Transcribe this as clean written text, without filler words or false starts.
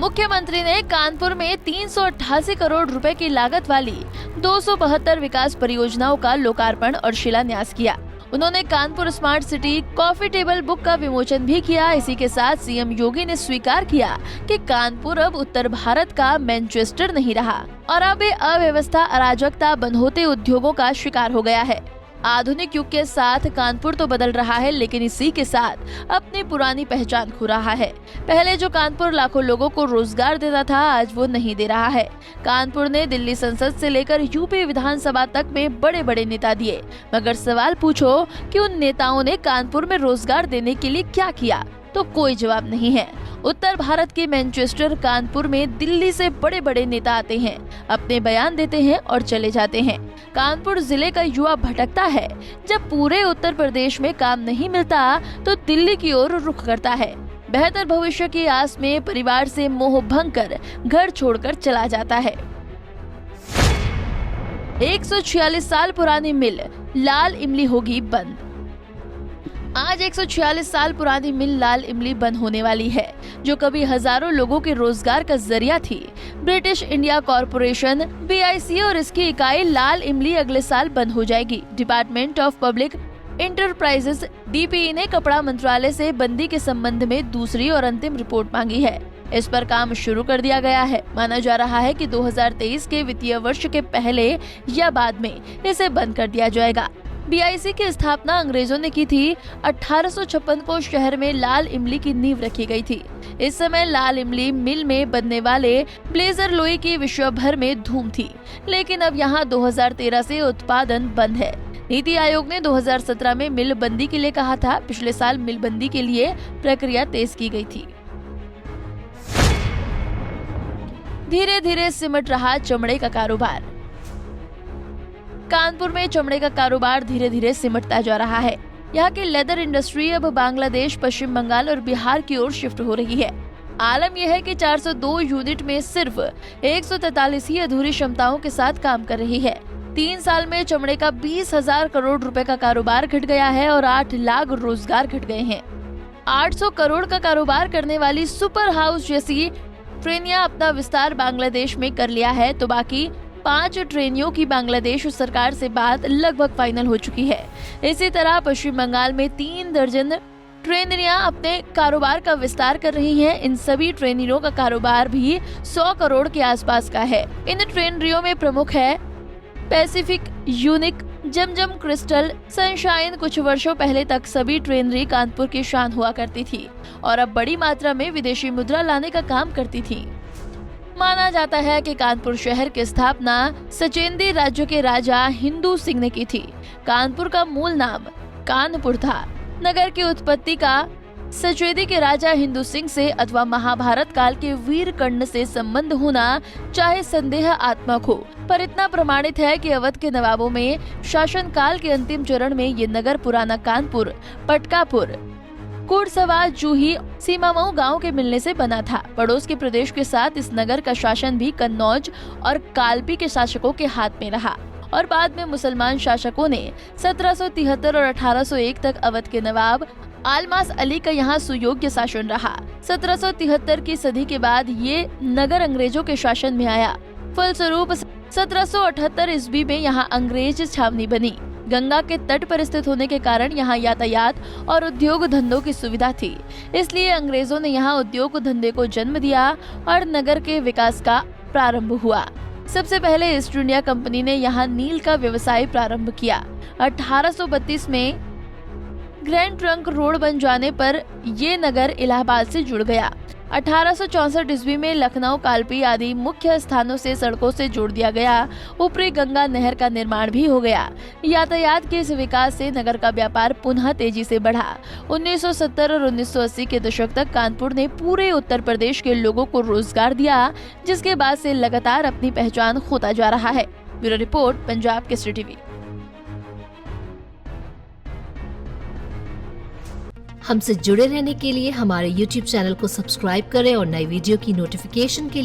मुख्यमंत्री ने कानपुर में 388 करोड़ रुपए की लागत वाली 272 विकास परियोजनाओं का लोकार्पण और शिलान्यास किया। उन्होंने Kanpur smart city coffee table book का विमोचन भी किया। इसी के साथ सीएम योगी ने स्वीकार किया कि कानपुर अब उत्तर भारत का मैनचेस्टर नहीं रहा और अब ये अव्यवस्था, अराजकता, बंधोते उद्योगों का शिकार हो गया है। आधुनिक युग के साथ कानपुर तो बदल रहा है, लेकिन इसी के साथ अपनी पुरानी पहचान खो रहा है। पहले जो कानपुर लाखों लोगों को रोजगार देता था, आज वो नहीं दे रहा है। कानपुर ने दिल्ली संसद से लेकर यूपी विधानसभा तक में बड़े बड़े नेता दिए, मगर सवाल पूछो कि उन नेताओं ने कानपुर में रोजगार देने के लिए क्या किया, तो कोई जवाब नहीं है। उत्तर भारत के मैनचेस्टर कानपुर में दिल्ली से बड़े बड़े नेता आते हैं, अपने बयान देते हैं और चले जाते हैं। कानपुर जिले का युवा भटकता है। जब पूरे उत्तर प्रदेश में काम नहीं मिलता तो दिल्ली की ओर रुख करता है। बेहतर भविष्य की आस में परिवार से मोह भंग कर घर छोड़कर चला जाता है। 146 साल पुरानी मिल लाल इमली होगी बंद। आज 146 साल पुरानी मिल लाल इमली बंद होने वाली है, जो कभी हजारों लोगों के रोजगार का जरिया थी। ब्रिटिश इंडिया कॉरपोरेशन BIC और इसकी इकाई लाल इमली अगले साल बंद हो जाएगी। Department of public enterprises DPE ने कपड़ा मंत्रालय से बंदी के संबंध में दूसरी और अंतिम रिपोर्ट मांगी है। इस पर काम शुरू कर दिया गया है। माना जा रहा है कि 2023 के वित्तीय वर्ष के पहले या बाद में इसे बंद कर दिया जाएगा। BIC की स्थापना अंग्रेजों ने की थी। 1856 को शहर में लाल इमली की नींव रखी गई थी। इस समय लाल इमली मिल में बनने वाले ब्लेजर लोई की विश्व भर में धूम थी, लेकिन अब यहाँ 2013 से उत्पादन बंद है। नीति आयोग ने 2017 में मिल बंदी के लिए कहा था। पिछले साल मिल बंदी के लिए प्रक्रिया तेज की गई थी। धीरे धीरे सिमट रहा चमड़े का कारोबार। कानपुर में चमड़े का कारोबार धीरे धीरे सिमटता जा रहा है। यहाँ की लेदर इंडस्ट्री अब बांग्लादेश, पश्चिम बंगाल और बिहार की ओर शिफ्ट हो रही है। आलम यह है कि 402 यूनिट में सिर्फ 143 ही अधूरी क्षमताओं के साथ काम कर रही है। 3 साल में चमड़े का 20,000 करोड़ रुपए का कारोबार घट गया है और 8 लाख रोजगार घट गए हैं। 800 करोड़ का कारोबार करने वाली सुपर हाउस जैसी ट्रेनियां अपना विस्तार बांग्लादेश में कर लिया है, तो बाकी 5 ट्रेनियों की बांग्लादेश सरकार से बात लगभग फाइनल हो चुकी है। इसी तरह पश्चिम बंगाल में 3 दर्जन ट्रेनियां अपने कारोबार का विस्तार कर रही हैं। इन सभी ट्रेनियों का कारोबार भी 100 करोड़ के आसपास का है। इन ट्रेनरियों में प्रमुख है पैसिफिक, यूनिक, जमजम, क्रिस्टल, सनशाइन। कुछ वर्षों पहले तक सभी ट्रेनरी कानपुर की शान हुआ करती थी और अब बड़ी मात्रा में विदेशी मुद्रा लाने का काम करती थी। माना जाता है कि कानपुर शहर की स्थापना सचेंदी राज्य के राजा हिंदू सिंह ने की थी। कानपुर का मूल नाम कानपुर था। नगर की उत्पत्ति का सचेदी के राजा हिंदू सिंह से अथवा महाभारत काल के वीर कर्ण से संबंध होना चाहे संदेहात्मक हो, पर इतना प्रमाणित है कि अवध के नवाबों में शासन काल के अंतिम चरण में ये नगर पुराना कानपुर, पटकापुर, कुड़सवा, जूही, सीमामऊ गांव के मिलने से बना था। पड़ोस के प्रदेश के साथ इस नगर का शासन भी कन्नौज और कालपी के शासकों के हाथ में रहा और बाद में मुसलमान शासकों ने 1773 और 1801 तक अवध के नवाब आलमास अली का यहाँ सुयोग्य शासन रहा। 1773 की सदी के बाद ये नगर अंग्रेजों के शासन में आया। फलस्वरूप 1778 ईस्वी में यहाँ अंग्रेज छावनी बनी। गंगा के तट पर स्थित होने के कारण यहाँ यातायात और उद्योग धंधों की सुविधा थी, इसलिए अंग्रेजों ने यहाँ उद्योग धंधे को जन्म दिया और नगर के विकास का प्रारंभ हुआ। सबसे पहले ईस्ट इंडिया कंपनी ने यहाँ नील का व्यवसाय प्रारंभ किया। 1832 में ग्रैंड ट्रंक रोड बन जाने पर ये नगर इलाहाबाद से जुड़ गया। 1864 ईस्वी में लखनऊ, कालपी आदि मुख्य स्थानों से सड़कों से जोड़ दिया गया। ऊपरी गंगा नहर का निर्माण भी हो गया। यातायात के इस विकास से नगर का व्यापार पुनः तेजी से बढ़ा। 1970 और 1980 के दशक तक कानपुर ने पूरे उत्तर प्रदेश के लोगों को रोजगार दिया, जिसके बाद से लगातार अपनी पहचान खोता जा रहा है। Bureau report, Punjab Kesari TV. हमसे जुड़े रहने के लिए हमारे YouTube चैनल को सब्सक्राइब करें और नई वीडियो की नोटिफिकेशन के लिए